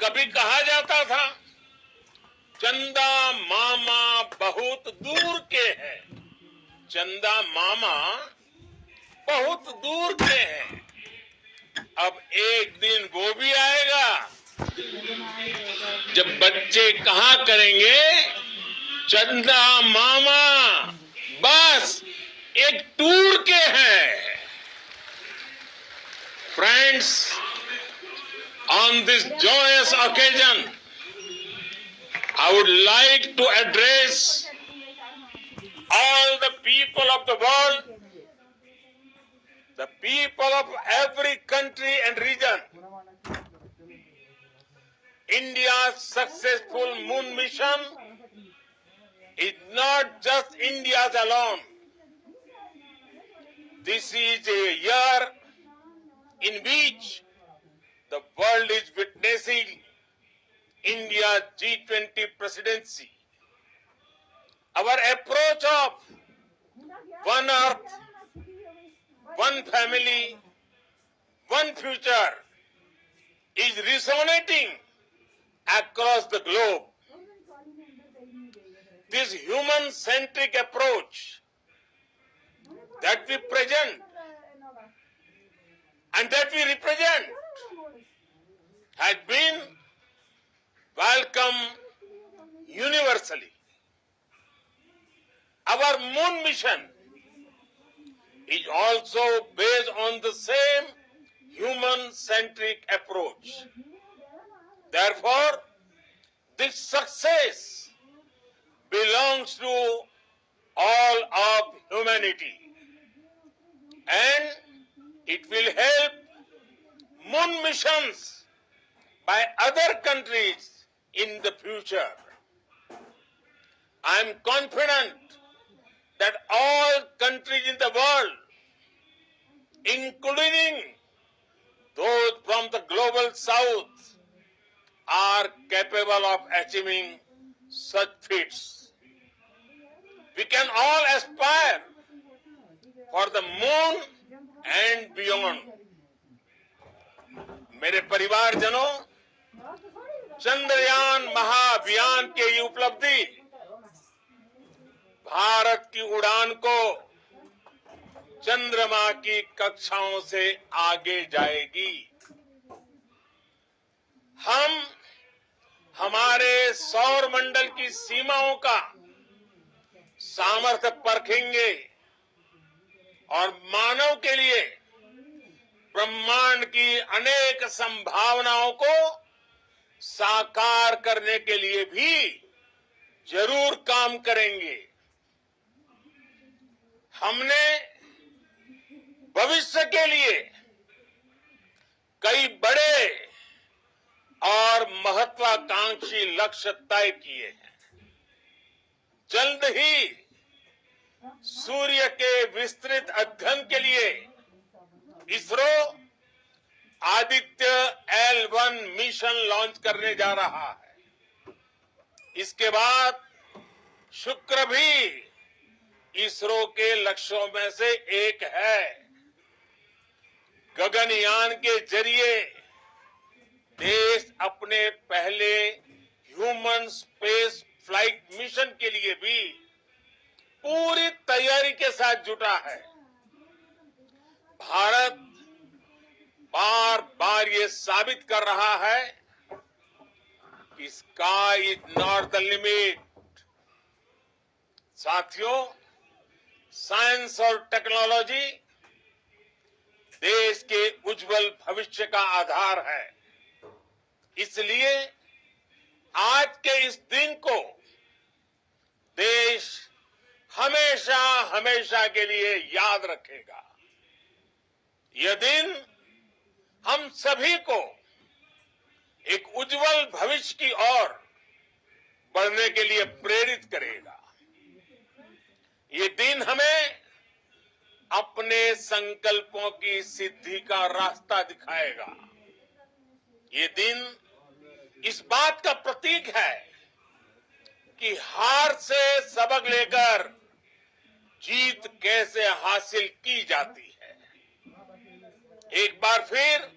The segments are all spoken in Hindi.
कभी कहा जाता था चंदा मामा बहुत दूर के हैं। चंदा मामा बहुत दूर के हैं। अब एक दिन वो भी आएगा जब बच्चे कहा करेंगे चंदा मामा बस एक टूर के हैं। Friends, on this joyous occasion, I would like to address all the people of the world, the people of every country and region. India's successful moon mission is not just India's alone. This is a year in which the world is witnessing India's G20 presidency. Our approach of one earth, one family, one future is resonating across the globe. This human-centric approach that we present and that we represent has been welcomed universally. Our moon mission is also based on the same human-centric approach. Therefore, this success belongs to all of humanity, and it will help moon missions by other countries in the future. I am confident that all countries in the world, including those from the global south, are capable of achieving such feats. We can all aspire for the moon and beyond. मेरे परिवारजनों, चंद्रयान महाअभियान की ये उपलब्धि भारत की उड़ान को चंद्रमा की कक्षाओं से आगे जाएगी। हम हमारे सौर मंडल की सीमाओं का सामर्थ्य परखेंगे और मानव के लिए ब्रह्मांड की अनेक संभावनाओं को साकार करने के लिए भी जरूर काम करेंगे। हमने भविष्य के लिए कई बड़े और महत्वाकांक्षी लक्ष्य तय किए हैं। जल्द ही सूर्य के विस्तृत अध्ययन के लिए ISRO Aditya L1 mission launch करने जा रहा है। इसके बाद शुक्र भी इसरो के लक्ष्यों में से एक है। गगनयान के जरिए देश अपने पहले ह्यूमन स्पेस फ्लाइट मिशन के लिए भी पूरी तैयारी के साथ जुटा है। भारत बार बार ये साबित कर रहा है कि sky is not the limit. साथियों, साइंस और टेक्नोलॉजी देश के उज्जवल भविष्य का आधार है। इसलिए आज के इस दिन को देश हमेशा हमेशा के लिए याद रखेगा। यह दिन हम सभी को एक उज्जवल भविष्य की ओर बढ़ने के लिए प्रेरित करेगा। ये दिन हमें अपने संकल्पों की सिद्धि का रास्ता दिखाएगा। ये दिन इस बात का प्रतीक है कि हार से सबक लेकर जीत कैसे हासिल की जाती है। एक बार फिर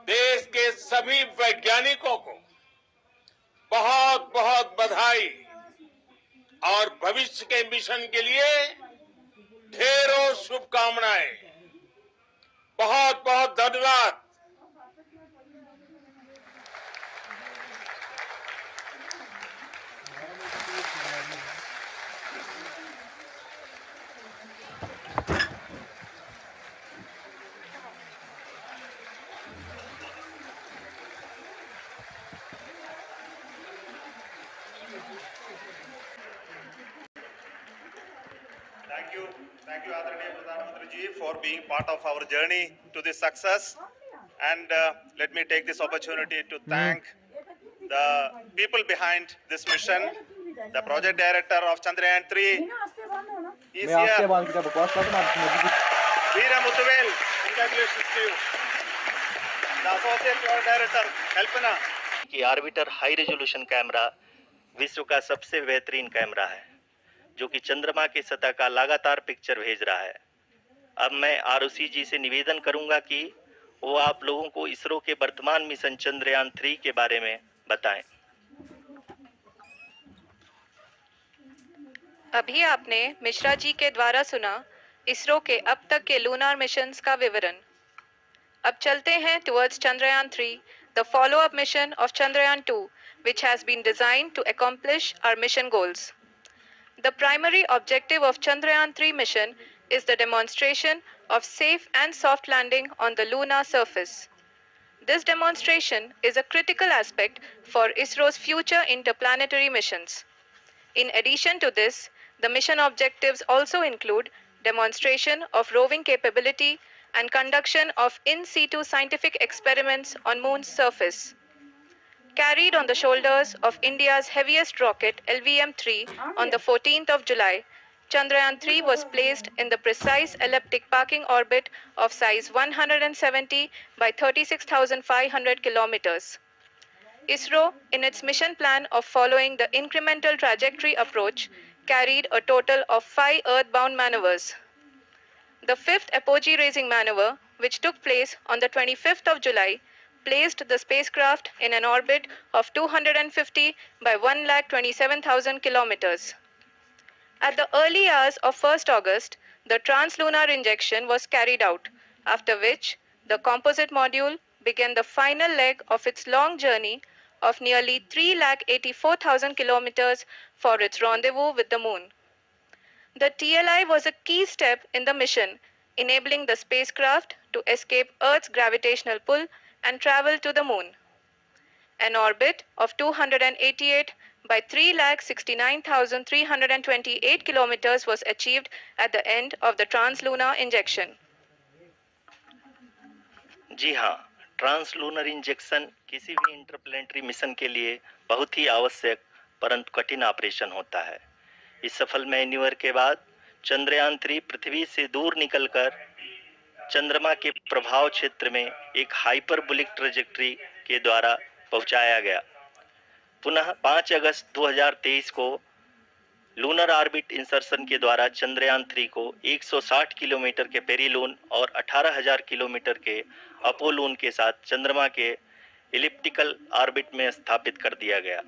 देश के सभी वैज्ञानिकों को बहुत बहुत बधाई और भविष्य के मिशन के लिए ढेरों शुभकामनाएं। बहुत बहुत धन्यवाद। Thank you, Adaraniya Pradhan Mantri ji, for being part of our journey to this success. And let me take this opportunity to thank the people behind this mission. The project director of Chandrayaan 3 is here. Veera Muthuvel, congratulations to you. The associate project director, Kalpana. कि आर्बिटर हाई रेजोल्यूशन कैमरा विश्व का सबसे बेहतरीन कैमरा है जो कि चंद्रमा की सतह का लगातार पिक्चर भेज रहा है। अब मैं आरओसी जी से निवेदन करूंगा कि वो आप लोगों को इसरो के वर्तमान मिशन चंद्रयान 3 के बारे में बताएं। अभी आपने मिश्रा जी के द्वारा सुना इसरो के अब तक के लूनार मिशंस का विवरण। अब चलते हैं towards Chandrayaan 3, the follow-up mission of Chandrayaan 2, which has been designed to accomplish our mission goals. The primary objective of Chandrayaan 3 mission is the demonstration of safe and soft landing on the lunar surface. This demonstration is a critical aspect for ISRO's future interplanetary missions. In addition to this, the mission objectives also include demonstration of roving capability and conduction of in situ scientific experiments on Moon's surface. Carried on the shoulders of India's heaviest rocket LVM-3 on the 14th of July, Chandrayaan 3 was placed in the precise elliptic parking orbit of size 170 by 36,500 kilometers. ISRO, in its mission plan of following the incremental trajectory approach, carried a total of 5 earthbound maneuvers. The fifth apogee raising maneuver, which took place on the 25th of July, placed the spacecraft in an orbit of 250 by 1,27,000 kilometers. At the early hours of 1st August, the translunar injection was carried out, after which the composite module began the final leg of its long journey of nearly 3,84,000 kilometers for its rendezvous with the Moon. The TLI was a key step in the mission, enabling the spacecraft to escape Earth's gravitational pull and travel to the Moon. An orbit of 288 by 3,69,328 kilometers was achieved at the end of the translunar injection. जी हाँ, ट्रांसलूनर इंजेक्शन किसी भी इंटरप्लेनेटरी मिशन के लिए बहुत ही आवश्यक परंतु कठिन ऑपरेशन होता है। इस सफल मैन्यूवर के बाद चंद्रयान 3 पृथ्वी से दूर निकलकर चंद्रमा के प्रभाव क्षेत्र में एक हाइपरबोलिक ट्रैजेक्टरी के द्वारा पहुंचाया गया। पुनः 5 अगस्त 2023 को लूनर ऑर्बिट इंसर्शन के द्वारा चंद्रयान 3 को 160 किलोमीटर के पेरीलून और 18,000 किलोमीटर के अपोलून के साथ चंद्रमा के एलिप्टिकल ऑर्बिट में स्थापित कर दिया गया।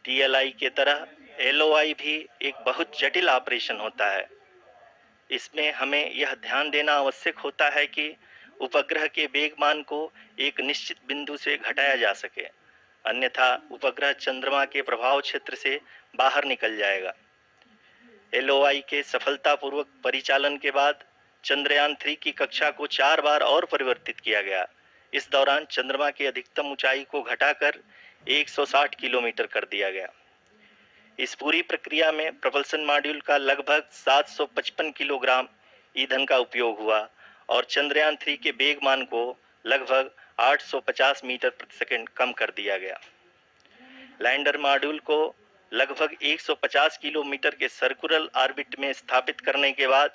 टीएलआई के तरह एलओआई भी एक बहुत जटिल ऑपरेशन होता है। इसमें हमें यह ध्यान देना आवश्यक होता है कि उपग्रह के वेगमान को एक निश्चित बिंदु से घटाया जा सके, अन्यथा उपग्रह चंद्रमा के प्रभाव क्षेत्र से बाहर निकल जाएगा। एलओआई के सफलतापूर्वक परिचालन के बाद चंद्रयान 3 की कक्षा को 4 बार और परिवर्तित किया गया। इस दौरान चंद्रमा की अधिकतम ऊंचाई को घटाकर 160 किलोमीटर कर दिया गया। इस पूरी प्रक्रिया में प्रपल्सन मॉड्यूल का लगभग 755 किलोग्राम ईंधन का उपयोग हुआ और चंद्रयान 3 के वेगमान को लगभग 850 मीटर प्रति सेकंड कम कर दिया गया। लैंडर मॉड्यूल को लगभग 150 किलोमीटर के सर्कुलर ऑर्बिट में स्थापित करने के बाद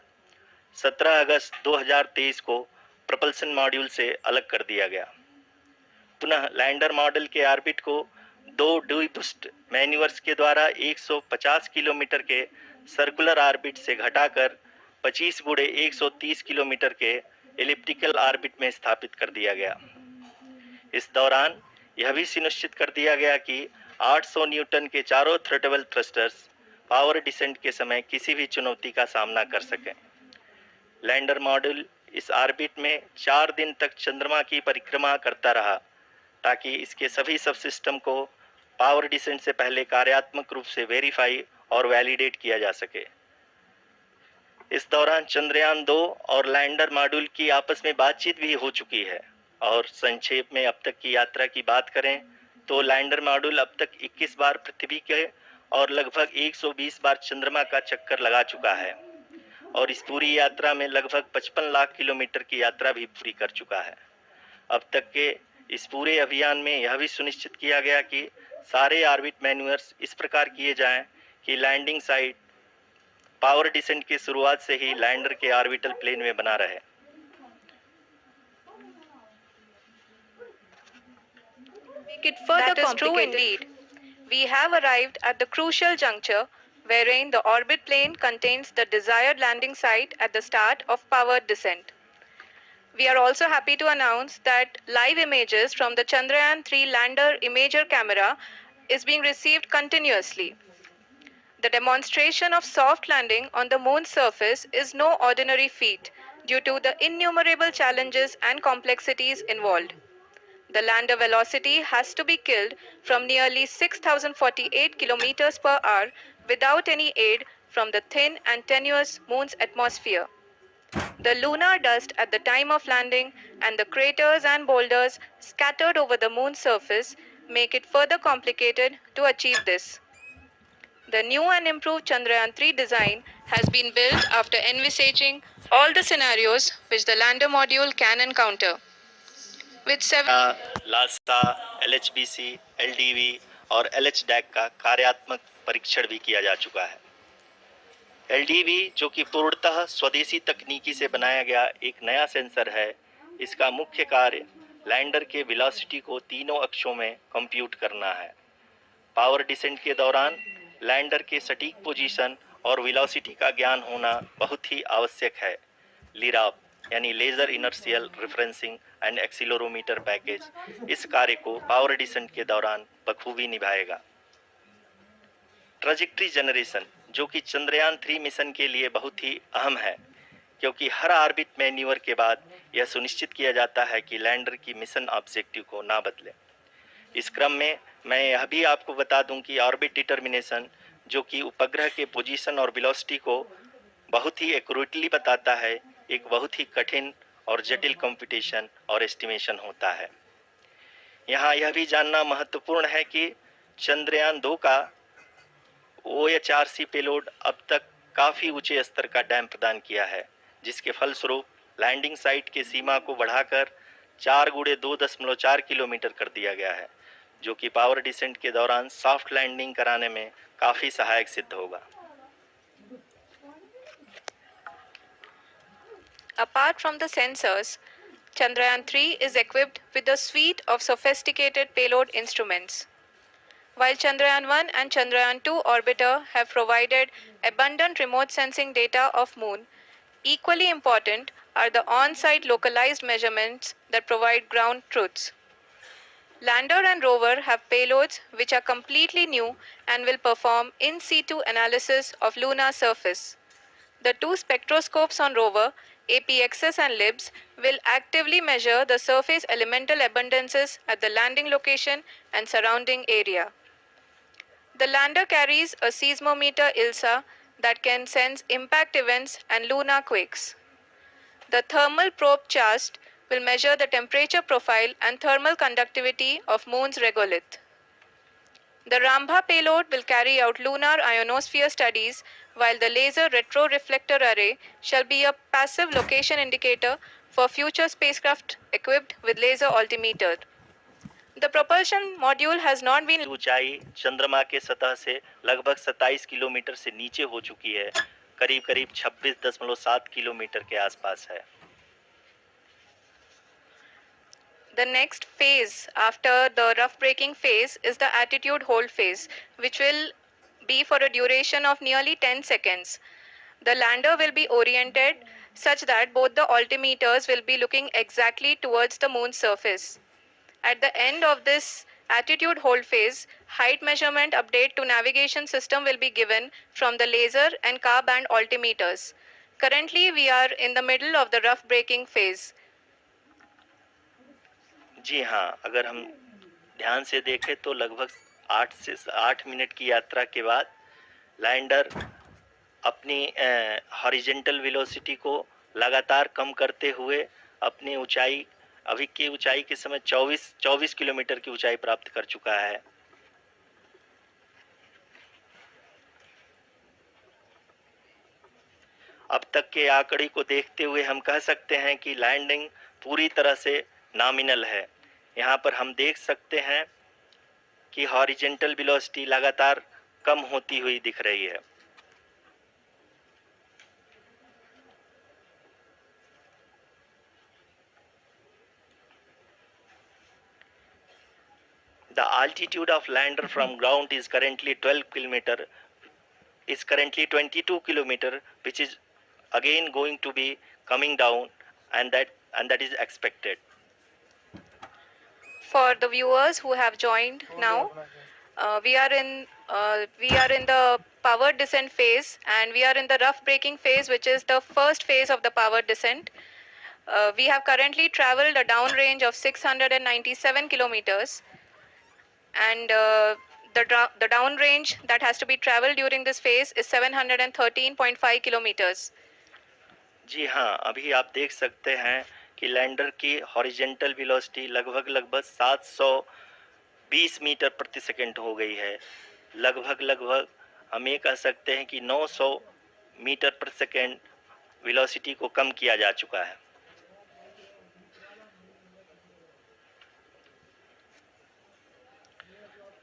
17 अगस्त 2023 को प्रपल्सन मॉड्यूल से अलग कर दिया गया। पुनः लैंडर मॉडल के ऑर्बिट को 2 ड्यूबूस्ट मैन्यूवर्स के द्वारा 150 किलोमीटर के सर्कुलर ऑर्बिट से घटाकर 25 × 130 किलोमीटर के एलिप्टिकल ऑर्बिट में स्थापित कर दिया गया। इस दौरान यह भी सुनिश्चित कर दिया गया कि 800 न्यूटन के चारों थ्रोटल थ्रस्टर्स पावर डिसेंट के समय किसी भी चुनौती का सामना कर सकें। लैंडर मॉड्यूल इस ऑर्बिट में 4 दिन तक चंद्रमा की परिक्रमा करता रहा ताकि इसके सभी सब सिस्टम को पावर डिसेंट से पहले कार्यात्मक रूप से वेरीफाई और वैलिडेट किया जा सके। इस दौरान चंद्रयान 2 और लैंडर मॉड्यूल की आपस में बातचीत भी हो चुकी है। और संक्षेप में अब तक की यात्रा की बात करें तो लैंडर मॉड्यूल अब तक 21 बार पृथ्वी के और लगभग 120 बार चंद्रमा का चक्कर लगा चुका है और इस पूरी यात्रा में लगभग 55 लाख किलोमीटर की यात्रा भी पूरी कर चुका है। अब तक के इस पूरे अभियान में यह भी सुनिश्चित किया गया कि सारे ऑर्बिट मैन्यूअर्स इस प्रकार किए जाएं कि लैंडिंग साइट पावर डिसेंट की शुरुआत से ही लैंडर के ऑर्बिटल प्लेन में बना रहे। Make it further complicated. That is true indeed. We have arrived at the crucial juncture wherein the orbit plane contains the desired landing site at the start of powered descent. We are also happy to announce that live images from the Chandrayaan-3 lander imager camera is being received continuously. The demonstration of soft landing on the moon's surface is no ordinary feat due to the innumerable challenges and complexities involved. The lander velocity has to be killed from nearly 6,048 kilometers per hour without any aid from the thin and tenuous moon's atmosphere. The lunar dust at the time of landing and the craters and boulders scattered over the moon's surface make it further complicated to achieve this. The new and improved Chandrayaan-3 design has been built after envisaging all the scenarios which the lander module can encounter. With several Lasa, LHBC, LDV और LHDAC का कार्यात्मक परीक्षण भी किया जा चुका है। LDV जो कि पूर्णतः स्वदेशी तकनीकी से बनाया गया एक नया सेंसर है, इसका मुख्य कार्य लैंडर के वेलोसिटी को तीनों अक्षों में कंप्यूट करना है। पावर डिसेंट के दौरान लैंडर के सटीक पोजीशन और वेलोसिटी का ज्ञान होना बहुत ही आवश्यक है। लिराप यानी laser inertial referencing and accelerometer package इस कार्य को पावर डिसेंट के दौरान बखूबी निभाएगा। ट्रैजेक्टरी जनरेशन जो कि चंद्रयान 3 मिशन के लिए बहुत ही अहम है, क्योंकि हर ऑर्बिट मैन्यूवर के बाद यह सुनिश्चित किया जाता है कि लैंडर की मिशन ऑब्जेक्टिव को ना बदले। इस क्रम में मैं यह भी आपको बता दूं कि ऑर्बिट डिटर्मिनेशन जो कि उपग्रह के पोजीशन और वेलोसिटी को बहुत ही एक्यूरेटली बताता है, एक बहुत ही कठिन और जटिल कंप्यूटेशन और एस्टिमेशन होता है। यहाँ यह भी जानना महत्वपूर्ण है कि चंद्रयान 2 का OHRC पेलोड अब तक काफ़ी ऊंचे स्तर का डैम प्रदान किया है, जिसके फलस्वरूप लैंडिंग साइट के सीमा को बढ़ाकर 4 × 2.4 किलोमीटर कर दिया गया है, जो कि पावर डिसेंट के दौरान सॉफ्ट लैंडिंग कराने में काफ़ी सहायक सिद्ध होगा। Apart from the sensors, Chandrayaan-3 is equipped with a suite of sophisticated payload instruments. While Chandrayaan-1 and Chandrayaan-2 orbiter have provided abundant remote sensing data of Moon, equally important are the on-site localized measurements that provide ground truths. Lander and rover have payloads which are completely new and will perform in situ analysis of lunar surface. The two spectroscopes on rover, APXS and LIBS, will actively measure the surface elemental abundances at the landing location and surrounding area. The lander carries a seismometer ILSA that can sense impact events and lunar quakes. The thermal probe CHAST will measure the temperature profile and thermal conductivity of Moon's regolith. The Rambha payload will carry out lunar ionosphere studies, while the laser retroreflector array shall be a passive location indicator for future spacecraft equipped with laser altimeter. The propulsion module has not been ऊंचाई चंद्रमा के सतह से लगभग 27 किलोमीटर से नीचे हो चुकी है, करीब 26.7 किलोमीटर के आसपास है। The next phase after the rough braking phase is the attitude hold phase, which will be for a duration of nearly 10 seconds. The lander will be oriented such that both the altimeters will be looking exactly towards the moon's surface. At the end of this attitude hold phase, height measurement update to navigation system will be given from the laser and car band altimeters. Currently, we are in the middle of the rough braking phase. जी हाँ, अगर हम ध्यान से देखें तो लगभग 8 से 8 मिनट की यात्रा के बाद लैंडर अपनी हॉरिजेंटल वेलोसिटी को लगातार कम करते हुए अपनी ऊंचाई अभी की ऊंचाई के समय 24 किलोमीटर की ऊंचाई प्राप्त कर चुका है। अब तक के आंकड़े को देखते हुए हम कह सकते हैं कि लैंडिंग पूरी तरह से नॉमिनल है। यहाँ पर हम देख सकते हैं कि हॉरिजेंटल वेलोसिटी लगातार कम होती हुई दिख रही है। The altitude of lander from ground is currently 22 kilometer, which is again going to be coming down, and that is expected. For the viewers who have joined now, we are in the power descent phase, and we are in the rough braking phase, which is the first phase of the power descent. We have currently traveled a downrange of 697 kilometers, and the downrange that has to be traveled during this phase is 713.5 kilometers. जी हाँ, अभी आप देख सकते हैं कि लैंडर की हॉरिजेंटल वेलोसिटी लगभग 720 मीटर प्रति सेकंड हो गई है। लगभग हम ये कह सकते हैं कि 900 मीटर प्रति सेकंड वेलोसिटी को कम किया जा चुका है।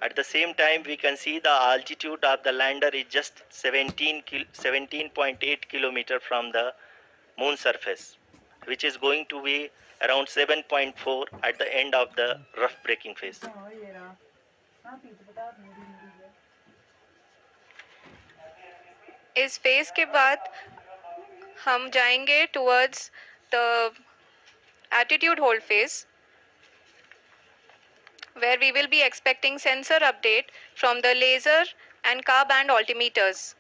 At the same time, we can see the altitude of the lander is just 17.8 kilometer from the moon surface, which is going to be around 7.4 at the end of the rough braking phase. इस फेज के बाद हम जाएंगे towards the attitude hold phase, where we will be expecting sensor update from the laser and car band altimeters.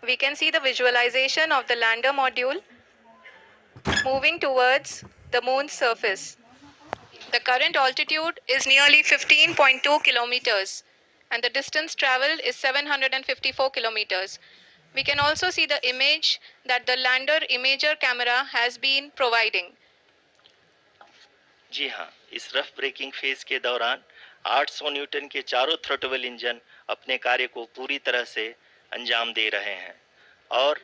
We can see the visualization of the lander module moving towards the moon's surface. The current altitude is nearly 15.2 kilometers, and the distance traveled is 754 kilometers. We can also see the image that the lander imager camera has been providing. जी हाँ, इस रफ ब्रेकिंग फेज के दौरान 800 न्यूटन के चारों थ्रोटल इंजन अपने कार्य को पूरी तरह से अंजाम दे रहे हैं और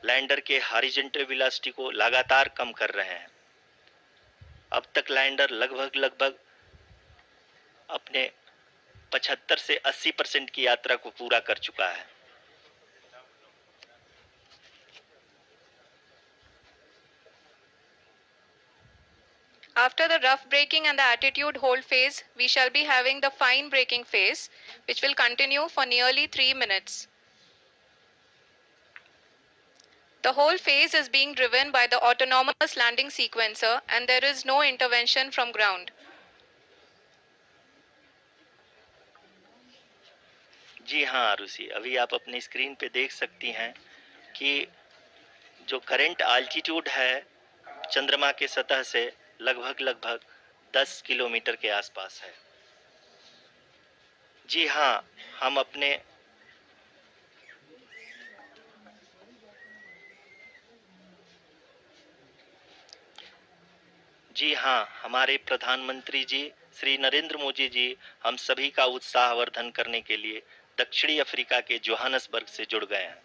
लैंडर के हॉरिजॉन्टल वेलोसिटी को लगातार कम कर रहे हैं। अब तक लैंडर लगभग अपने 75 से 80% की यात्रा को पूरा कर चुका है। After the rough braking and the attitude hold phase, we shall be having the fine braking phase, which will continue for nearly 3 minutes. The whole phase is being driven by the autonomous landing sequencer, and there is no intervention from ground. जी हाँ आरुषि, अभी आप अपनी स्क्रीन पे देख सकती हैं कि जो करंट आल्टीट्यूड है चंद्रमा के सतह से लगभग 10 किलोमीटर के आसपास है। जी हाँ, हमारे प्रधानमंत्री जी श्री नरेंद्र मोदी जी हम सभी का उत्साहवर्धन करने के लिए दक्षिणी अफ्रीका के जोहानसबर्ग से जुड़ गए हैं।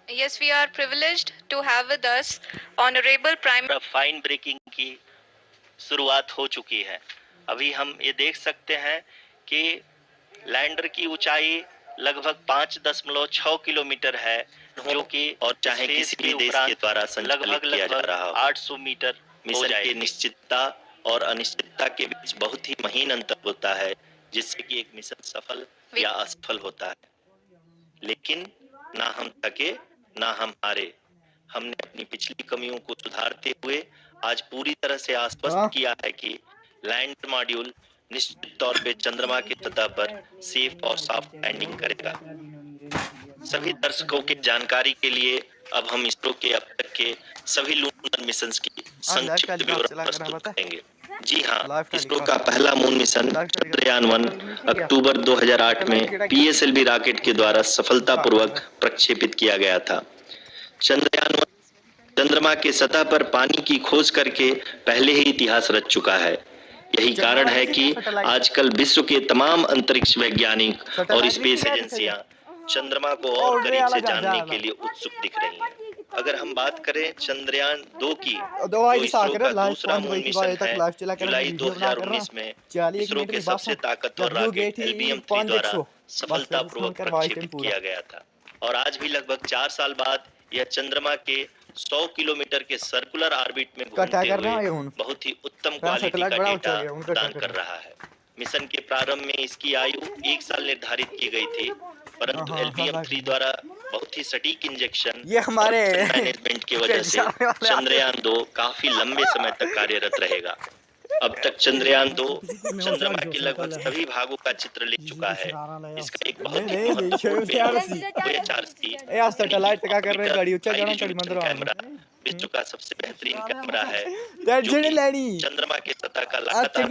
Yes, we are privileged to have with us Honorable Prime fine breaking की शुरुआत हो चुकी है। अभी हम ये देख सकते हैं कि लैंडर की ऊंचाई लगभग 5.6 किलोमीटर है, जो कि और चाहे किसी भी देश के द्वारा संचालित किया जा रहा हो, 800 मीटर मिशन की निश्चितता और अनिश्चितता के बीच बहुत ही महीन अंतर होता है, जिससे कि एक मिशन सफल या असफल होता है। लेकिन ना हम थके ना हम हारे। हमने अपनी पिछली कमियों को सुधारते हुए आज पूरी तरह से आश्वस्त किया है कि लैंडर मॉड्यूल निश्चित तौर पे चंद्रमा की सतह पर सेफ और सॉफ्ट लैंडिंग करेगा। सभी दर्शकों की जानकारी के लिए अब हम इसरो के अब तक के सभी लूनर मिशंस की संक्षिप्त विवरण प्रस्तुत करेंगे। जी हाँ, इसरो का पहला मून मिशन चंद्रयान-1 अक्टूबर 2008 में पीएसएलवी रॉकेट के द्वारा सफलतापूर्वक प्रक्षेपित किया गया था। चंद्रयान-1 चंद्रमा के सतह पर पानी की खोज करके पहले ही इतिहास रच चुका है। यही कारण है कि आजकल विश्व के तमाम अंतरिक्ष वैज्ञानिक और स्पेस एजेंसियां चंद्रमा को और करीब से जानने के लिए उत्सुक दिख रही हैं। अगर हम बात करें चंद्रयान 2 की, तो इसरो का दूसरा मून मिशन है जुलाई 2019 में इसरो के सबसे ताकतवर रॉकेट LBM-3 द्वारा सफलतापूर्वक प्रक्षेपित किया गया था। और आज भी लगभग 4 साल बाद यह चंद्रमा के 100 किलोमीटर के सर्कुलर ऑर्बिट में घूमते हुए बहुत ही उत्तम क्वालिटी का डेटा प्रदान कर रहा है। मिशन के प्रारंभ में इसकी आयु 1 साल निर्धारित की गई थी, परंतु LBM-3 द्वारा बहुत ही सटीक इंजेक्शन ये हमारे मैनेजमेंट की वजह से चंद्रयान 2 काफी लंबे समय तक कार्यरत रहेगा। अब तक चंद्रयान 2 चंद्रमा के लगभग सभी भागों का चित्र ले चुका है। इसका एक बहुत ही महत्वपूर्ण कैमरा विश्व का सबसे बेहतरीन कैमरा है, जो कि चंद्रमा के सतह का लगातार।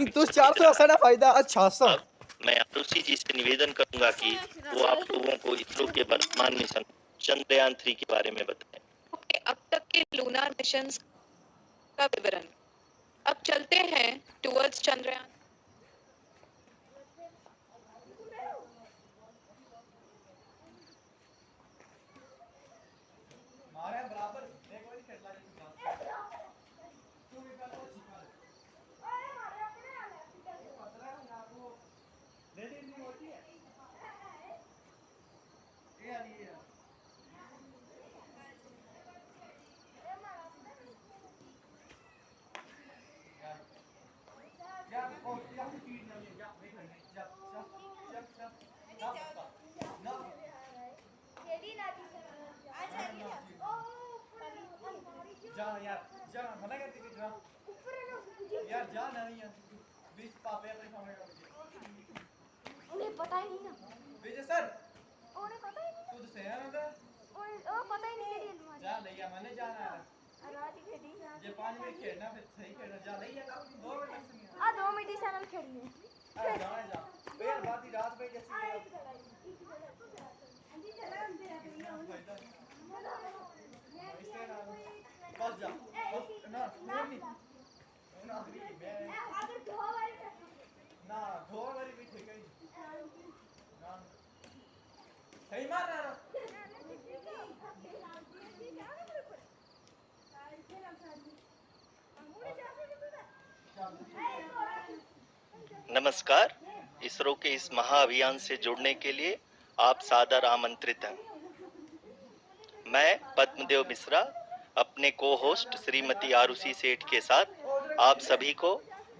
मैं आरुषि जी से निवेदन करूंगा कि वो आप लोगों को इसरो के वर्तमान मिशन चंद्रयान 3 के बारे में बताएं। अब तक के लूनार मिशंस का विवरण। अब चलते हैं टुवर्ड्स चंद्रयान। उन्हें पता ही नहीं ना विजय सर उन्हें पता ही नहीं खुद से है ना ओ पता ही नहीं जा लिया मैंने जाना है रात ही खेली ये 5 मिनट खेलना फिर सही खेलना जा लिया 2 मिनट आ 2 मिनट चैनल खेलनी है जा यार बात ही रात में जैसी जी चला अंधेरा बस जा ना नहीं ना अगर 2 बार ना 2 बार भी ठीक है ना सही मार रहा नमस्कार, इसरो के इस महाअभियान से जुड़ने के लिए आप सादर आमंत्रित हैं। मैं पद्मदेव मिश्रा अपने को होस्ट श्रीमती आरुषि सेठ के साथ आप सभी को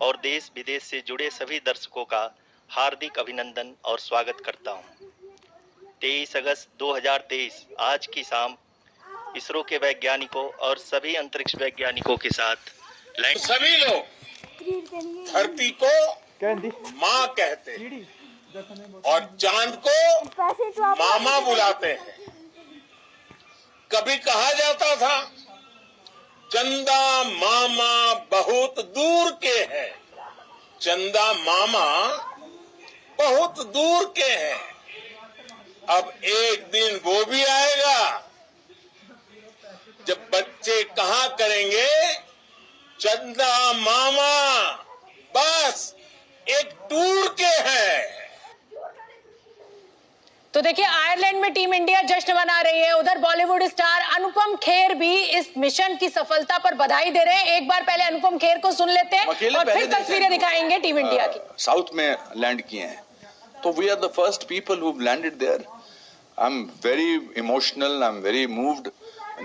और देश विदेश से जुड़े सभी दर्शकों का हार्दिक अभिनंदन और स्वागत करता हूं। 23 अगस्त 2023 आज की शाम इसरो के वैज्ञानिकों और सभी अंतरिक्ष वैज्ञानिकों के साथ सभी लोग धरती को माँ कहते हैं और चांद को मामा बुलाते हैं। कभी कहा जाता था चंदा मामा बहुत दूर के हैं, चंदा मामा बहुत दूर के हैं। अब एक दिन वो भी आएगा जब बच्चे कहा करेंगे चंदा मामा बस एक टूर के हैं। तो देखिए, आयरलैंड में टीम इंडिया जश्न मना रही है। उधर बॉलीवुड स्टार अनुपम खेर भी इस मिशन की सफलता पर बधाई दे रहे हैं। एक बार पहले अनुपम खेर को सुन लेते हैं और फिर तस्वीरें दिखाएंगे टीम इंडिया की। साउथ में लैंड किए हैं, तो we are the first people who landed there I am very emotional, I am very moved.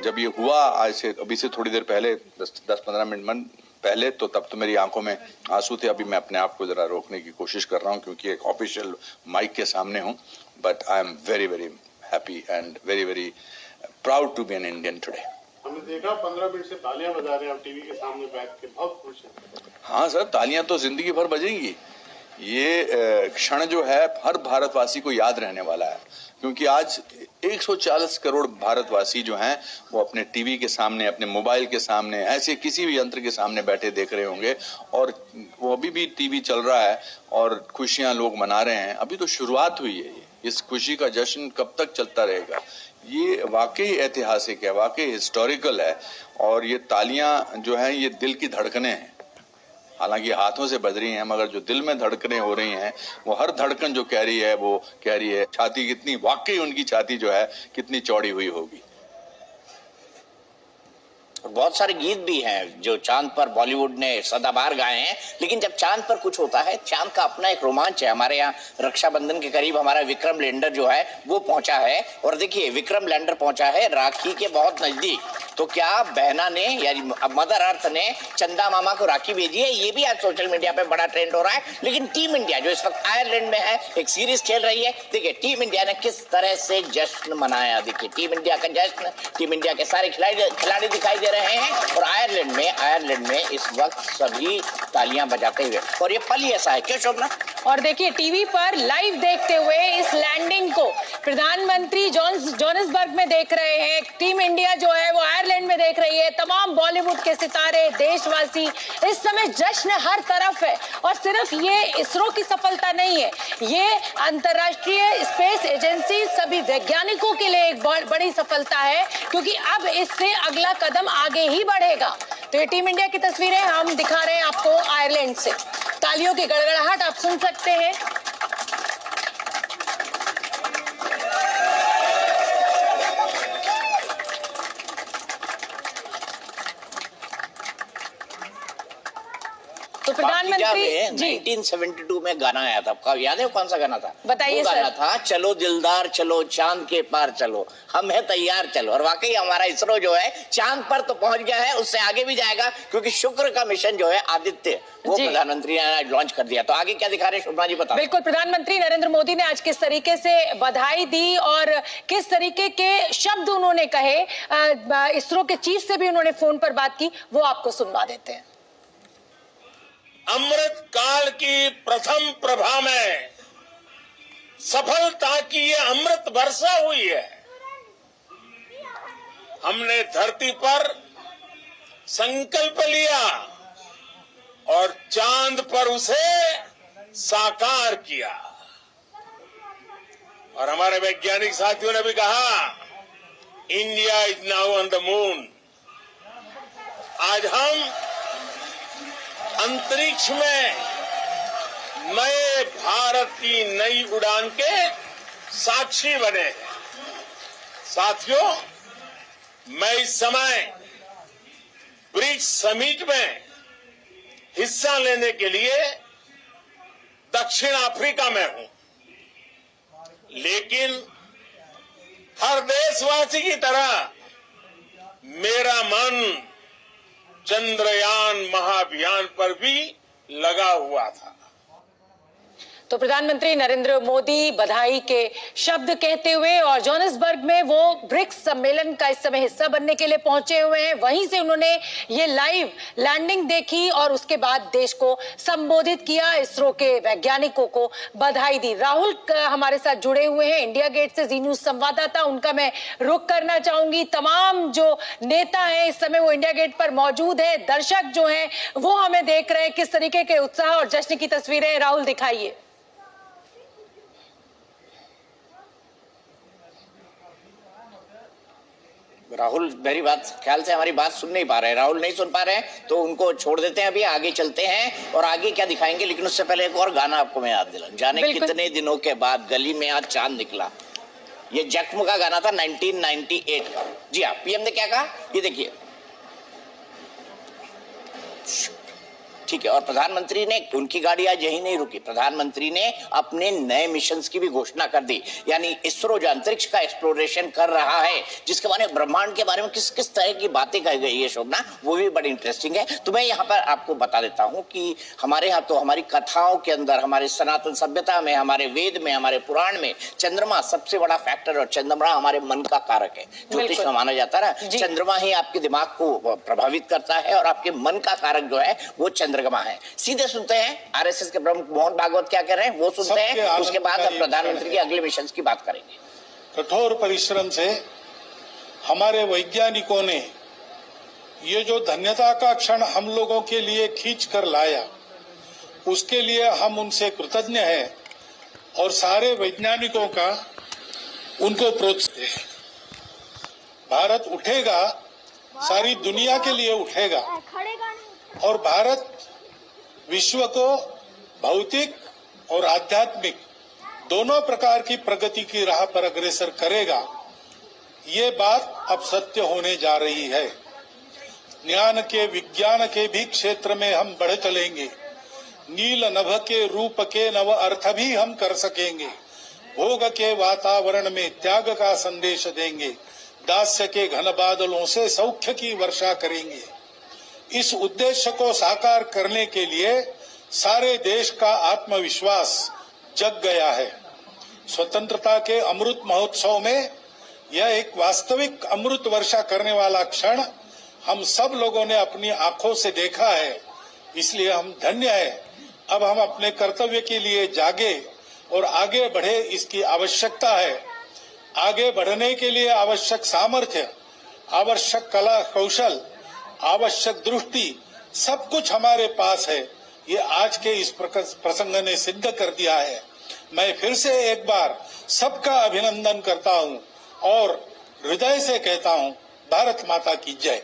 जब ये हुआ आज से अभी से थोड़ी देर पहले 10-15 मिनट पहले, तो तब तो मेरी आंखों में आंसू थे। अभी मैं अपने आप को जरा रोकने की कोशिश कर रहा हूँ क्योंकि एक ऑफिशियल माइक के सामने हूँ। But I am very very happy and very very proud to be an Indian today. हमने देखा 15 मिनट से तालियां बजा रहे हैं आप टीवी के सामने बैठ के, बहुत खुश हैं। हाँ सर, तालियां तो जिंदगी भर बजेंगी। ये क्षण जो है हर भारतवासी को याद रहने वाला है क्योंकि आज 140 करोड़ भारतवासी जो हैं वो अपने टीवी के सामने, अपने मोबाइल के सामने, ऐसे किसी भी यंत्र के सामने बैठे देख रहे होंगे और वो अभी भी टीवी चल रहा है और खुशियां लोग मना रहे हैं। अभी तो शुरुआत हुई है। इस खुशी का जश्न कब तक चलता रहेगा? ये वाकई ऐतिहासिक है, वाकई हिस्टोरिकल है। और ये तालियां जो हैं ये दिल की धड़कनें हैं। हालांकि हाथों से बज रही हैं मगर जो दिल में धड़कनें हो रही हैं वो हर धड़कन जो कह रही है वो कह रही है छाती कितनी, वाकई उनकी छाती जो है कितनी चौड़ी हुई होगी। और बहुत सारे गीत भी हैं जो चांद पर बॉलीवुड ने सदाबहार गाए हैं, लेकिन जब चांद पर कुछ होता है, चांद का अपना एक रोमांच है। हमारे यहाँ रक्षाबंधन के करीब हमारा विक्रम लैंडर जो है वो पहुंचा है और देखिए विक्रम लैंडर पहुंचा है राखी के बहुत नजदीक। तो क्या बहना ने यानी मदर अर्थ ने चंदा मामा को राखी भेजी है, ये भी आज सोशल मीडिया पे बड़ा ट्रेंड हो रहा है। लेकिन टीम इंडिया जो इस वक्त आयरलैंड में है, एक सीरीज खेल रही है, देखिए टीम इंडिया ने किस तरह से जश्न मनाया। देखिए टीम इंडिया का जश्न, टीम इंडिया के सारे खिलाड़ी दिखाई दे रहे हैं और आयरलैंड में इस वक्त सभी तालियां बजाते हुए, और ये पल ही ऐसा है, क्यों शोभना? और देखिए टीवी पर लाइव देखते हुए इस लैंडिंग को प्रधानमंत्री जोहान्सबर्ग में देख रहे हैं, टीम इंडिया जो है वो आयरलैंड में देख रही है, तमाम बॉलीवुड के सितारे, देशवासी, इस समय जश्न हर तरफ है। और सिर्फ ये इसरो की सफलता नहीं है, ये अंतर्राष्ट्रीय स्पेस एजेंसी सभी वैज्ञानिकों के लिए एक बहुत बड़ी सफलता है क्योंकि अब इससे अगला कदम आगे ही बढ़ेगा। तो ये टीम इंडिया की तस्वीरें हम दिखा रहे हैं आपको आयरलैंड से। तालियों की गड़गड़ाहट आप सुन सकते हैं। तो प्रधानमंत्री जी 1972 में गाना आया था, आपका याद है कौन सा गाना था? बताइए वो गाना सर। था चलो दिलदार चलो चांद के पार चलो, हम है तैयार चलो। और वाकई हमारा इसरो जो है चांद पर तो पहुंच गया है, उससे आगे भी जाएगा क्योंकि शुक्र का मिशन जो है आदित्य वो प्रधानमंत्री ने लॉन्च कर दिया। तो आगे क्या दिखा रहे हैं शोभना जी, बताओ। बिल्कुल, प्रधानमंत्री नरेंद्र मोदी ने आज किस तरीके से बधाई दी और किस तरीके के शब्द उन्होंने कहे, इसरो के चीफ से भी उन्होंने फोन पर बात की, वो आपको सुनवा देते हैं। अमृत काल की प्रथम प्रभा में सफलता की ये अमृत वर्षा हुई है। हमने धरती पर संकल्प लिया और चांद पर उसे साकार किया। और हमारे वैज्ञानिक साथियों ने भी कहा India is now on the moon. आज हम अंतरिक्ष में नए भारत की नई उड़ान के साक्षी बने हैं। साथियों, मैं इस समय ब्रिक्स समिट में हिस्सा लेने के लिए दक्षिण अफ्रीका में हूं, लेकिन हर देशवासी की तरह मेरा मन चंद्रयान महाअभियान पर भी लगा हुआ था। तो प्रधानमंत्री नरेंद्र मोदी बधाई के शब्द कहते हुए और जोहान्सबर्ग में वो ब्रिक्स सम्मेलन का इस समय हिस्सा बनने के लिए पहुंचे हुए हैं। वहीं से उन्होंने ये लाइव लैंडिंग देखी और उसके बाद देश को संबोधित किया, इसरो के वैज्ञानिकों को बधाई दी। राहुल हमारे साथ जुड़े हुए हैं, इंडिया गेट से जी न्यूज संवाददाता, उनका मैं रुख करना चाहूंगी। तमाम जो नेता हैं इस समय वो इंडिया गेट पर मौजूद है, दर्शक जो हैं वो हमें देख रहे हैं, किस तरीके के उत्साह और जश्न की तस्वीरें। राहुल दिखाइए। राहुल मेरी बात ख्याल से हमारी बात सुन नहीं पा रहे हैं, राहुल नहीं सुन पा रहे हैं तो उनको छोड़ देते हैं, अभी आगे चलते हैं और आगे क्या दिखाएंगे। लेकिन उससे पहले एक और गाना आपको मैं याद दिलाऊं, जाने कितने दिनों के बाद गली में आज चांद निकला। ये जख्म का गाना था 1998 का। जी हाँ, पीएम ने क्या कहा ये देखिए। ठीक है। और प्रधानमंत्री ने, उनकी गाड़ी आज यही नहीं रुकी, प्रधानमंत्री ने अपने नए मिशंस की भी घोषणा कर दी। यानी इसरो जो अंतरिक्ष का एक्सप्लोरेशन कर रहा है, जिसके बारे में, ब्रह्मांड के बारे में किस किस तरह की बातें कही गई है शोभना, वो भी बड़ी इंटरेस्टिंग है। तो मैं यहाँ पर आपको बता देता हूँ कि हमारे यहाँ तो हमारी कथाओं के अंदर, हमारे सनातन सभ्यता में, हमारे वेद में, हमारे पुराण में चंद्रमा सबसे बड़ा फैक्टर, और चंद्रमा हमारे मन का कारक है। ज्योतिष में माना जाता है ना, चंद्रमा ही आपके दिमाग को प्रभावित करता है और आपके मन का कारक जो है वो चंद्रमा है। सीधे सुनते हैं आरएसएस के प्रमुख मोहन भागवत क्या कह रहे हैं, वो सुनते हैं, उसके बाद हम प्रधानमंत्री के अगले मिशन की बात करेंगे। कठोर परिश्रम से हमारे वैज्ञानिकों ने ये जो धन्यता का क्षण हम लोगों के लिए खींच कर लाया, उसके लिए हम उनसे कृतज्ञ हैं और सारे वैज्ञानिकों का उनको प्रोत्साहन। भारत उठेगा, सारी दुनिया के लिए उठेगा, और भारत विश्व को भौतिक और आध्यात्मिक दोनों प्रकार की प्रगति की राह पर अग्रसर करेगा। ये बात अब सत्य होने जा रही है। ज्ञान के, विज्ञान के भी क्षेत्र में हम बढ़ चलेंगे। नील नभ के रूप के नव अर्थ भी हम कर सकेंगे। भोग के वातावरण में त्याग का संदेश देंगे। दास्य के घन बादलों से सौख्य की वर्षा करेंगे। इस उद्देश्य को साकार करने के लिए सारे देश का आत्मविश्वास जग गया है। स्वतंत्रता के अमृत महोत्सव में यह एक वास्तविक अमृत वर्षा करने वाला क्षण हम सब लोगों ने अपनी आंखों से देखा है, इसलिए हम धन्य हैं। अब हम अपने कर्तव्य के लिए जागे और आगे बढ़े, इसकी आवश्यकता है। आगे बढ़ने के लिए आवश्यक सामर्थ्य, आवश्यक कला कौशल, आवश्यक दृष्टि, सब कुछ हमारे पास है। ये आज के इस प्रसंग ने सिद्ध कर दिया है। मैं फिर से एक बार सबका अभिनंदन करता हूँ और हृदय से कहता हूँ, भारत माता की जय।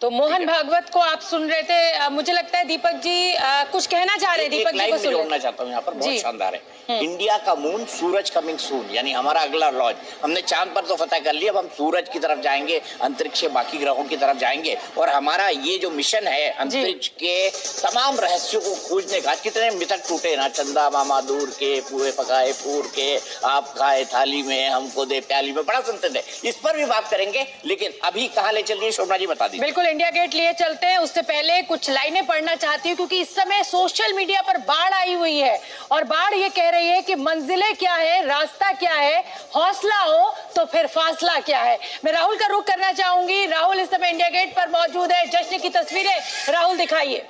तो मोहन भागवत को आप सुन रहे थे। मुझे लगता है दीपक जी कुछ कहना चाह रहे हैं। दीपक जी को जोड़ना चाहता हूँ यहाँ पर, बहुत शानदार है। इंडिया का मून, सूरज कमिंग सून, यानी हमारा अगला लॉन्च। हमने चांद पर तो फतह कर लिया, अब हम सूरज की तरफ जाएंगे, अंतरिक्ष के बाकी ग्रहों की तरफ जाएंगे। और हमारा ये जो मिशन है अंतरिक्ष के तमाम रहस्यों को खोजने का, कितने मिथक टूटे ना, चंदा मामा दूर के, पुए पकाए फूर के, आप खाए थाली में, हमको दे प्याली में, बड़ा सुनते थे। इस पर भी बात करेंगे, लेकिन अभी कहाँ ले चल रही है शोभना जी, बता दीजिए। बिल्कुल, इंडिया गेट लिए चलते हैं। उससे पहले कुछ लाइनें पढ़ना चाहती हूँ, क्योंकि इस समय सोशल मीडिया पर बाढ़ आई हुई है और बाढ़ ये कह रही है कि मंजिलें क्या है, रास्ता क्या है, हौसला हो तो फिर फासला क्या है। मैं राहुल का रुख करना चाहूंगी। राहुल इस समय इंडिया गेट पर मौजूद है। जश्न की तस्वीरें राहुल दिखाइए।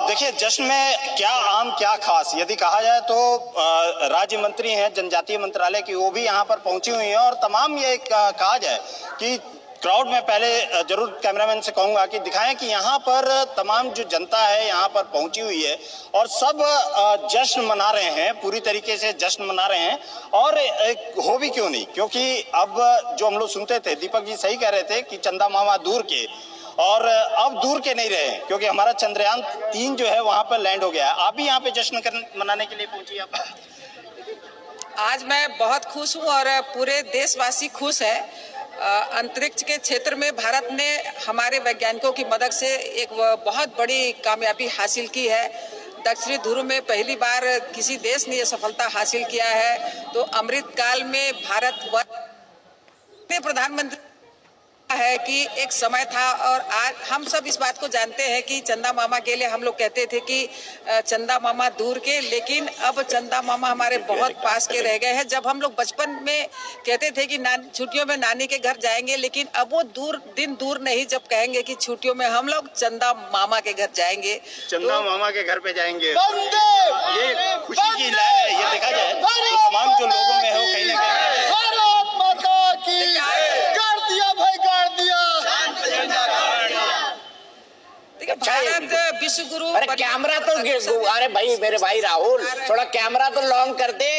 देखिए, जश्न में क्या आम क्या खास, यदि कहा जाए तो राज्य मंत्री हैं जनजातीय मंत्रालय की, वो भी यहाँ पर पहुंची हुई हैं। और तमाम ये कहा जाए कि क्राउड में पहले जरूर कैमरामैन से कहूंगा कि दिखाएं कि यहाँ पर तमाम जो जनता है यहाँ पर पहुंची हुई है और सब जश्न मना रहे हैं, पूरी तरीके से जश्न मना रहे हैं। और हो भी क्यों नहीं, क्योंकि अब जो हम लोग सुनते थे, दीपक जी सही कह रहे थे कि चंदा मामा दूर के, और अब दूर के नहीं रहे, क्योंकि हमारा चंद्रयान 3 जो है वहां पर लैंड हो गया है। आप भी यहाँ पे जश्न मनाने के लिए पहुंची। आप आज मैं बहुत खुश हूँ और पूरे देशवासी खुश है। अंतरिक्ष के क्षेत्र में भारत ने हमारे वैज्ञानिकों की मदद से एक बहुत बड़ी कामयाबी हासिल की है। दक्षिणी ध्रुव में पहली बार किसी देश ने यह सफलता हासिल किया है। तो अमृतकाल में भारत प्रधानमंत्री है कि एक समय था, और आज हम सब इस बात को जानते हैं कि चंदा मामा के लिए हम लोग कहते थे कि चंदा मामा दूर के, लेकिन अब चंदा मामा हमारे बहुत पास के रह गए हैं। जब हम लोग बचपन में कहते थे कि छुट्टियों में नानी के घर जाएंगे, लेकिन अब वो दिन दूर नहीं जब कहेंगे कि छुट्टियों में हम लोग चंदा मामा के घर जाएंगे, चंदा मामा के घर पे जाएंगे। ये खुशी की लहर है। ये देखा जाए तो तमाम जो लोगों में है वो कहीं ना कहीं भारत विश्व गुरु। अरे कैमरा तो, अरे भाई मेरे भाई राहुल, थोड़ा कैमरा तो लॉन्ग कर दे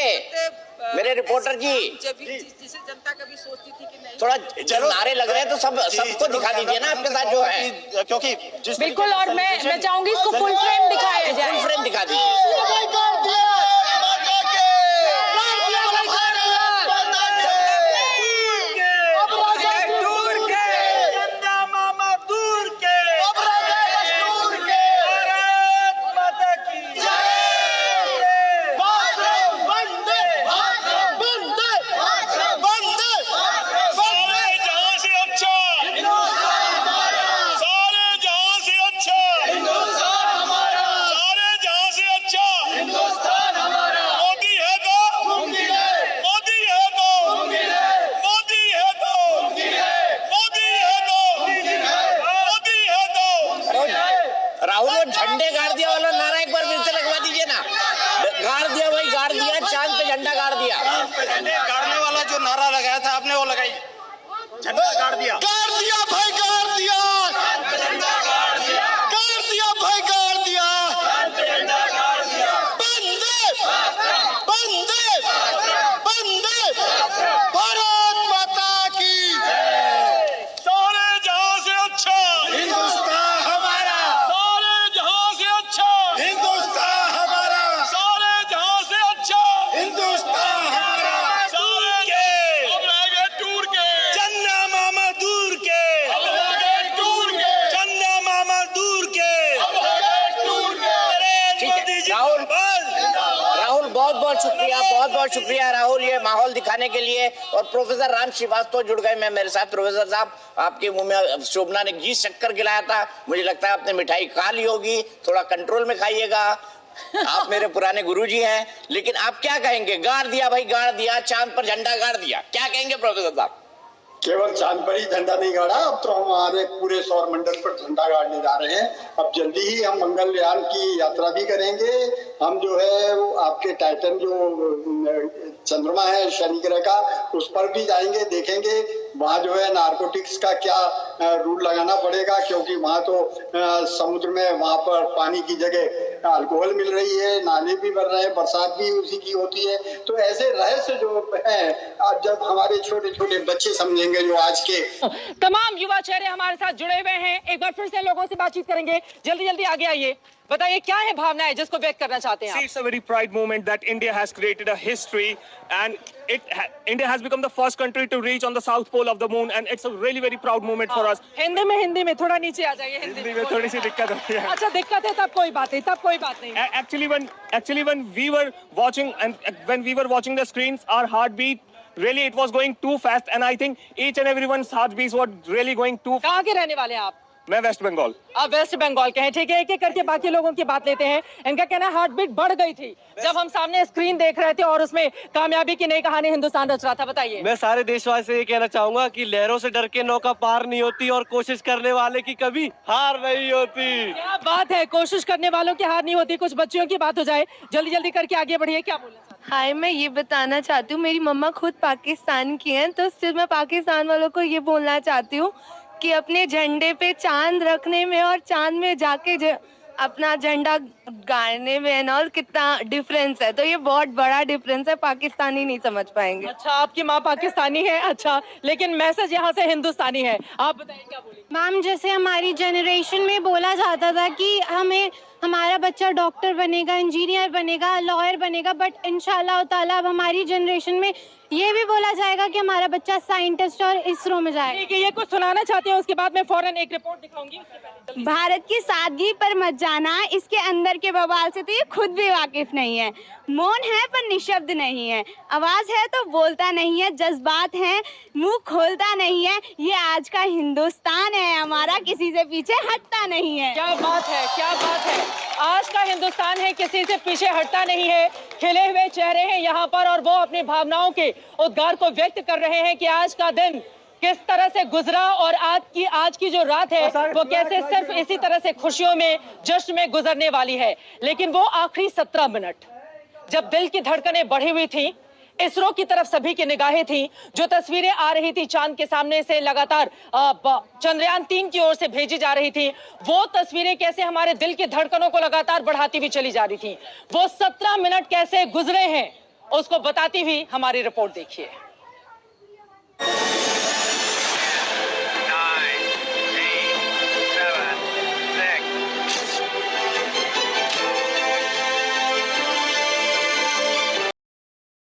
मेरे रिपोर्टर जी। जिसे जनता कभी सोचती थी कि नहीं, थोड़ा जब नारे लग रहे हैं तो सबको दिखा दीजिए ना आपके साथ जो है, क्योंकि बिल्कुल। और मैं चाहूंगी इसको फुल फ्रेम दिखाया जाए। फुल फ्रेम दिखा दीजिए। दूर के झंडा गाड़ दिया भाई गाड़ दिया भाई गाड़ दिया बंदे बंदे बंदे भारत माता की सारे जहां से अच्छा हिंदुस्तान हमारा सारे जहां से अच्छा हिंदुस्तान हमारा सारे जहां से अच्छा हिंदुस्तान हमारा सारे के अब रह गए टूर के चन्ना मामा दूर के अब रह गए टूर के चन्ना मामा दूर के अब रह गए टूर के मोदी जी राहुल बहुत बहुत शुक्रिया राहुल, ये माहौल दिखाने के लिए। और प्रोफेसर राम श्रीवास्तव जुड़ गए मैं मेरे साथ। प्रोफेसर साहब, आपके मुंह में शोभना ने घी शक्कर गिलाया था, मुझे लगता है आपने मिठाई खा ली होगी, थोड़ा कंट्रोल में खाइएगा। आप मेरे पुराने गुरुजी हैं, लेकिन आप क्या कहेंगे? गाड़ दिया भाई गाड़ दिया, चांद पर झंडा गाड़ दिया, क्या कहेंगे प्रोफेसर साहब? केवल चांद पर ही झंडा नहीं गाड़ा, अब तो हम हमारे पूरे सौर मंडल पर झंडा गाड़ने जा रहे हैं। अब जल्दी ही हम मंगलयान की यात्रा भी करेंगे। हम जो है वो आपके टाइटन जो चंद्रमा है शनि ग्रह का, उस पर भी जाएंगे, देखेंगे वहाँ जो है नारकोटिक्स का क्या रूल लगाना पड़ेगा, क्योंकि वहाँ तो समुद्र में वहाँ पर पानी की जगह अल्कोहल मिल रही है, नाले भी बन रहे हैं, बरसात भी उसी की होती है। तो ऐसे रहस्य जो है जब हमारे छोटे छोटे बच्चे समझेंगे, जो आज के तमाम युवा चेहरे हमारे साथ जुड़े हुए हैं। एक बार फिर से लोगों से बातचीत करेंगे। जल्दी जल्दी आगे आइए, बताइए क्या है भावना है जिसको व्यक्त करना चाहते हैं आप? It's a very pride moment that India has created a history and India has become the first country to reach on the south pole of the moon and it's a really very proud moment for us. Hindi में थोड़ा नीचे आ जाइए। हिंदी में थोड़ी सी दिक्कत होती है। अच्छा, दिक्कत है तब कोई बात नहीं। Actually when we were watching the screens, our heartbeat really it was going too fast and I think each and everyone's heartbeats were really going too fast. कहाँ के रहने वाले हैं आप? मैं वेस्ट बंगाल। आप वेस्ट बंगाल के हैं, ठीक है। एक एक करके बाकी लोगों की बात लेते हैं। इनका कहना है हार्ट बीट बढ़ गई थी जब हम सामने स्क्रीन देख रहे थे और उसमें कामयाबी की नई कहानी हिंदुस्तान रच रहा था। बताइए। मैं सारे देशवासियों से ये कहना चाहूंगा कि लहरों से डर के नौका पार नहीं होती और कोशिश करने वाले की कभी हार नहीं होती। क्या बात है, कोशिश करने वालों की हार नहीं होती। कुछ बच्चियों की बात हो जाए, जल्दी जल्दी करके आगे बढ़िए। क्या बोलना? हाय, मैं ये बताना चाहती हूँ, मेरी मम्मा खुद पाकिस्तान की हैं, तो सिर्फ मैं पाकिस्तान वालों को ये बोलना चाहती हूँ कि अपने झंडे पे चांद रखने में और चांद में जाके अपना झंडा गाड़ने में और कितना डिफरेंस है। तो ये बहुत बड़ा डिफरेंस है, पाकिस्तानी नहीं समझ पाएंगे। अच्छा, आपकी माँ पाकिस्तानी है, अच्छा, लेकिन मैसेज यहाँ से हिंदुस्तानी है। आप बताइए क्या बोली? मैम, जैसे हमारी जनरेशन में बोला जाता था कि हमारा बच्चा डॉक्टर बनेगा, इंजीनियर बनेगा, लॉयर बनेगा, बट इंशाल्लाह ताला अब हमारी जनरेशन में ये भी बोला जाएगा कि हमारा बच्चा साइंटिस्ट और इसरो में जाएगा। ठीक है, ये कुछ सुनाना चाहते हैं, उसके बाद मैं फौरन एक रिपोर्ट दिखाऊंगी। भारत की सादगी पर मत जाना, इसके अंदर के बवाल से तो ये खुद भी वाकिफ नहीं है। मौन है पर निशब्द नहीं है, आवाज है तो बोलता नहीं है, जज्बात हैं मुंह खोलता नहीं है। ये आज का हिंदुस्तान है हमारा, किसी से पीछे हटता नहीं है। क्या बात है, क्या बात है। आज का हिंदुस्तान है, किसी से पीछे हटता नहीं है। खिले हुए चेहरे हैं यहाँ पर और वो अपनी भावनाओं के उद्गार को व्यक्त कर रहे हैं कि आज का दिन किस तरह से गुजरा और आज की जो रात है वो कैसे सिर्फ इसी तरह से खुशियों में, जश्न में गुजरने वाली है। लेकिन वो आखिरी 17 मिनट जब दिल की धड़कनें बढ़ी हुई थी, इसरो की तरफ सभी की निगाहें थी, जो तस्वीरें आ रही थी चांद के सामने से लगातार चंद्रयान 3 की ओर से भेजी जा रही थी, वो तस्वीरें कैसे हमारे दिल की धड़कनों को लगातार बढ़ाती हुई चली जा रही थी। वो 17 मिनट कैसे गुजरे हैं उसको बताती हुई हमारी रिपोर्ट देखिए।